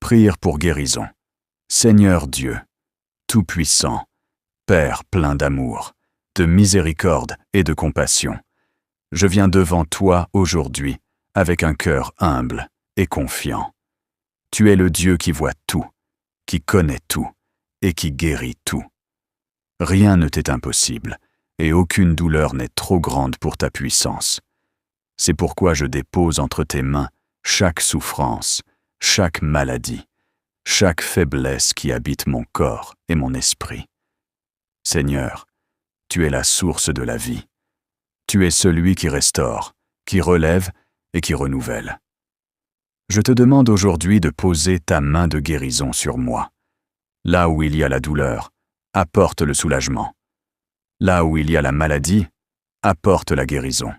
Prière pour guérison. Seigneur Dieu, Tout-Puissant, Père plein d'amour, de miséricorde et de compassion, je viens devant toi aujourd'hui avec un cœur humble et confiant. Tu es le Dieu qui voit tout, qui connaît tout et qui guérit tout. Rien ne t'est impossible et aucune douleur n'est trop grande pour ta puissance. C'est pourquoi je dépose entre tes mains chaque souffrance, chaque maladie, chaque faiblesse qui habite mon corps et mon esprit. Seigneur, tu es la source de la vie. Tu es celui qui restaure, qui relève et qui renouvelle. Je te demande aujourd'hui de poser ta main de guérison sur moi. Là où il y a la douleur, apporte le soulagement. Là où il y a la maladie, apporte la guérison.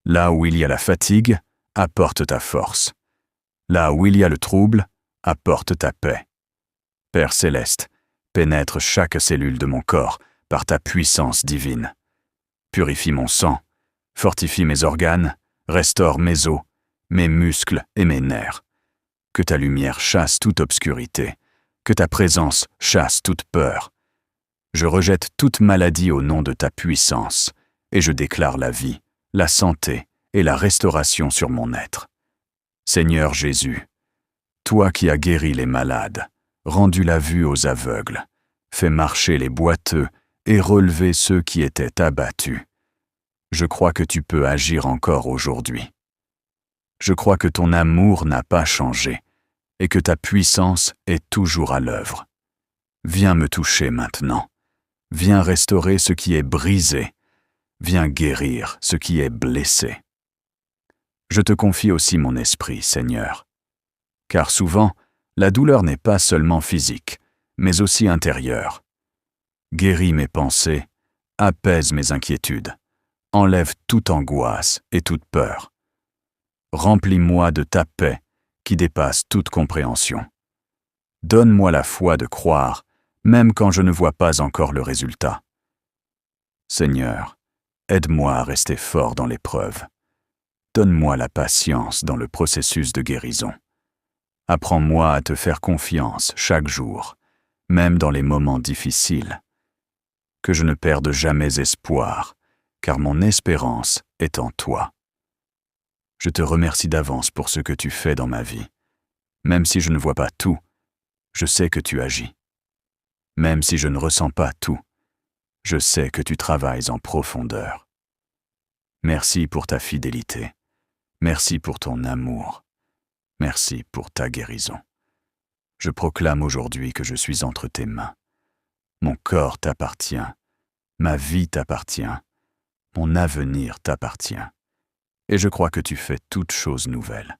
Là où il y a la fatigue, apporte ta force. Là où il y a le trouble, apporte ta paix. Père céleste, pénètre chaque cellule de mon corps par ta puissance divine. Purifie mon sang, fortifie mes organes, restaure mes os, mes muscles et mes nerfs. Que ta lumière chasse toute obscurité, que ta présence chasse toute peur. Je rejette toute maladie au nom de ta puissance, et je déclare la vie, la santé et la restauration sur mon être. Seigneur Jésus, toi qui as guéri les malades, rendu la vue aux aveugles, fait marcher les boiteux et relever ceux qui étaient abattus. Je crois que tu peux agir encore aujourd'hui. Je crois que ton amour n'a pas changé et que ta puissance est toujours à l'œuvre. Viens me toucher maintenant. Viens restaurer ce qui est brisé. Viens guérir ce qui est blessé. Je te confie aussi mon esprit, Seigneur. Car souvent, la douleur n'est pas seulement physique, mais aussi intérieure. Guéris mes pensées, apaise mes inquiétudes, enlève toute angoisse et toute peur. Remplis-moi de ta paix qui dépasse toute compréhension. Donne-moi la foi de croire, même quand je ne vois pas encore le résultat. Seigneur, aide-moi à rester fort dans l'épreuve. Donne-moi la patience dans le processus de guérison. Apprends-moi à te faire confiance chaque jour, même dans les moments difficiles. Que je ne perde jamais espoir, car mon espérance est en toi. Je te remercie d'avance pour ce que tu fais dans ma vie. Même si je ne vois pas tout, je sais que tu agis. Même si je ne ressens pas tout, je sais que tu travailles en profondeur. Merci pour ta fidélité. Merci pour ton amour. Merci pour ta guérison. Je proclame aujourd'hui que je suis entre tes mains. Mon corps t'appartient, ma vie t'appartient, mon avenir t'appartient. Et je crois que tu fais toutes choses nouvelles.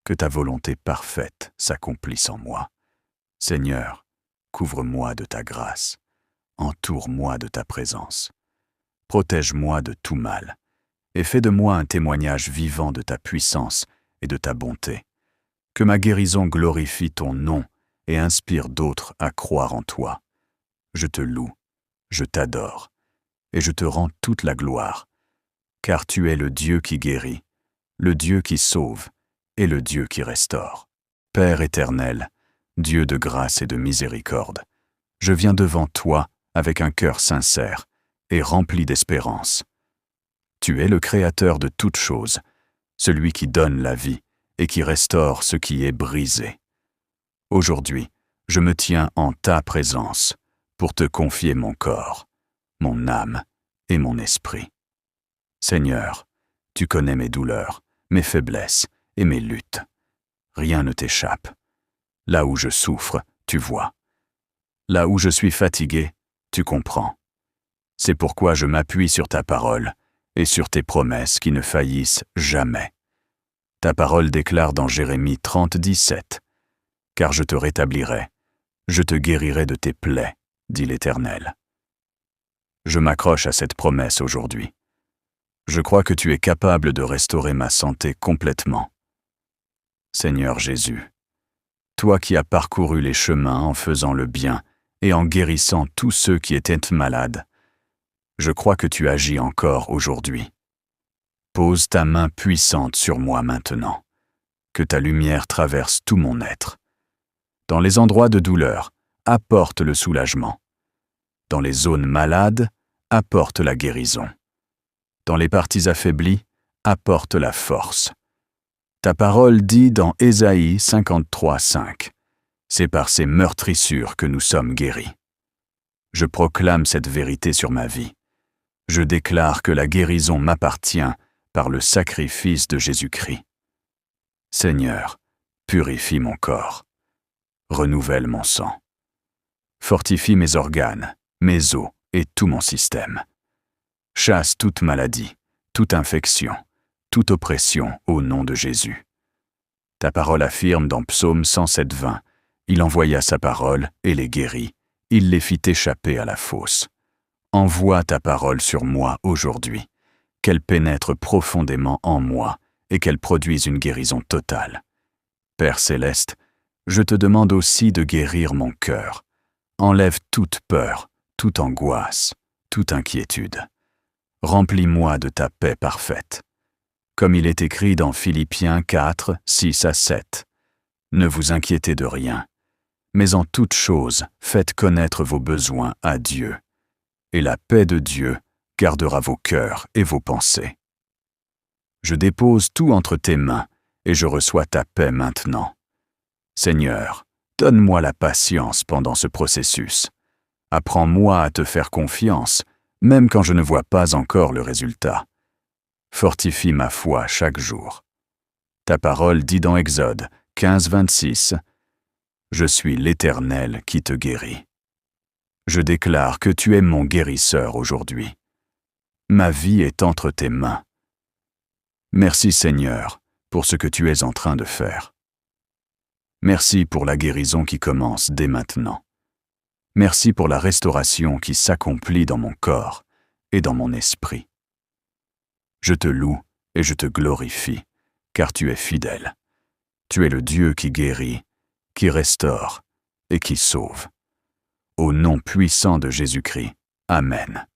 Que ta volonté parfaite s'accomplisse en moi. Seigneur, couvre-moi de ta grâce. Entoure-moi de ta présence. Protège-moi de tout mal. Et fais de moi un témoignage vivant de ta puissance et de ta bonté. Que ma guérison glorifie ton nom et inspire d'autres à croire en toi. Je te loue, je t'adore, et je te rends toute la gloire, car tu es le Dieu qui guérit, le Dieu qui sauve et le Dieu qui restaure. Père éternel, Dieu de grâce et de miséricorde, je viens devant toi avec un cœur sincère et rempli d'espérance. Tu es le Créateur de toutes choses, celui qui donne la vie et qui restaure ce qui est brisé. Aujourd'hui, je me tiens en ta présence pour te confier mon corps, mon âme et mon esprit. Seigneur, tu connais mes douleurs, mes faiblesses et mes luttes. Rien ne t'échappe. Là où je souffre, tu vois. Là où je suis fatigué, tu comprends. C'est pourquoi je m'appuie sur ta parole et sur tes promesses qui ne faillissent jamais. Ta parole déclare dans Jérémie 30, 17, « Car je te rétablirai, je te guérirai de tes plaies, dit l'Éternel. » Je m'accroche à cette promesse aujourd'hui. Je crois que tu es capable de restaurer ma santé complètement. Seigneur Jésus, toi qui as parcouru les chemins en faisant le bien et en guérissant tous ceux qui étaient malades, je crois que tu agis encore aujourd'hui. Pose ta main puissante sur moi maintenant, que ta lumière traverse tout mon être Dans les endroits de douleur, apporte le soulagement. Dans les zones malades, apporte la guérison. Dans les parties affaiblies, apporte la force. Ta parole dit dans Ésaïe 53:5, « C'est par ces meurtrissures que nous sommes guéris. » Je proclame cette vérité sur ma vie. Je déclare que la guérison m'appartient par le sacrifice de Jésus-Christ. Seigneur, purifie mon corps. Renouvelle mon sang. Fortifie mes organes, mes os et tout mon système. Chasse toute maladie, toute infection, toute oppression au nom de Jésus. Ta parole affirme dans Psaume 107:20, « Il envoya sa parole et les guérit. Il les fit échapper à la fosse. » Envoie ta parole sur moi aujourd'hui, qu'elle pénètre profondément en moi et qu'elle produise une guérison totale. Père céleste, je te demande aussi de guérir mon cœur. Enlève toute peur, toute angoisse, toute inquiétude. Remplis-moi de ta paix parfaite. Comme il est écrit dans Philippiens 4, 6-7. Ne vous inquiétez de rien, mais en toute chose, faites connaître vos besoins à Dieu. Et la paix de Dieu gardera vos cœurs et vos pensées. Je dépose tout entre tes mains et je reçois ta paix maintenant. Seigneur, donne-moi la patience pendant ce processus. Apprends-moi à te faire confiance, même quand je ne vois pas encore le résultat. Fortifie ma foi chaque jour. Ta parole dit dans Exode 15:26, « Je suis l'Éternel qui te guérit. » Je déclare que tu es mon guérisseur aujourd'hui. Ma vie est entre tes mains. Merci Seigneur pour ce que tu es en train de faire. Merci pour la guérison qui commence dès maintenant. Merci pour la restauration qui s'accomplit dans mon corps et dans mon esprit. Je te loue et je te glorifie, car tu es fidèle. Tu es le Dieu qui guérit, qui restaure et qui sauve. Au nom puissant de Jésus-Christ. Amen.